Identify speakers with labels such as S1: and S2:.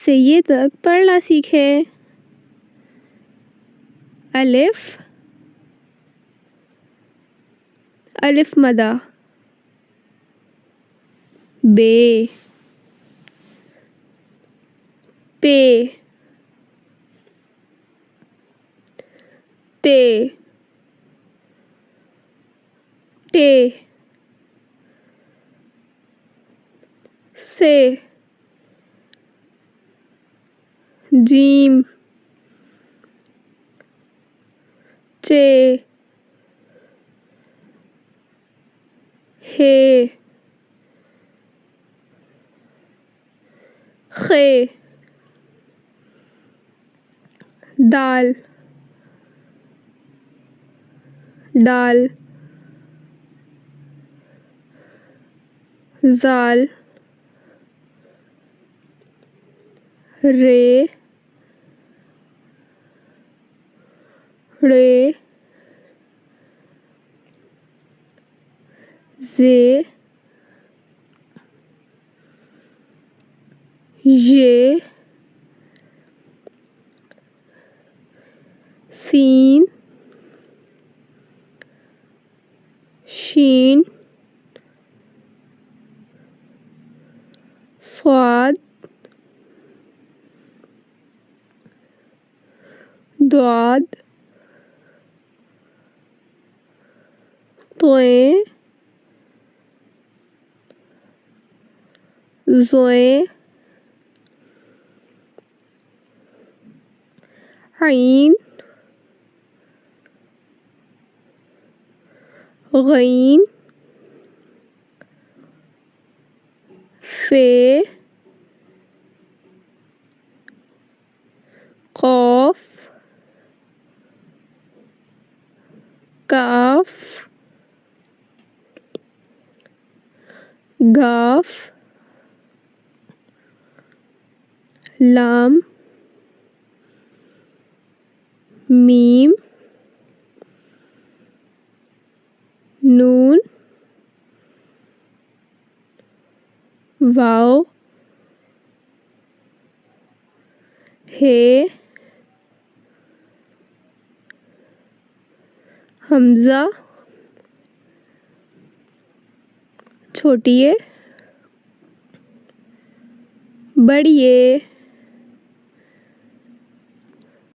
S1: से ये तक पढ़ना सीखें। अलिफ, अलिफ मदा। बे, पे, ते, टे, से, जीम, चे, हे, खे, दाल, डाल, जाल, रे, रे, जे, ये, सीन, शीन, स्वाद, द्वाद, तोए, ज़ोए, आइन, गईन, फे, कौफ, काफ, गाफ, लाम, मीम, नून, वाव, हे, हमज़ा, छोटी ए, बड़ी ए,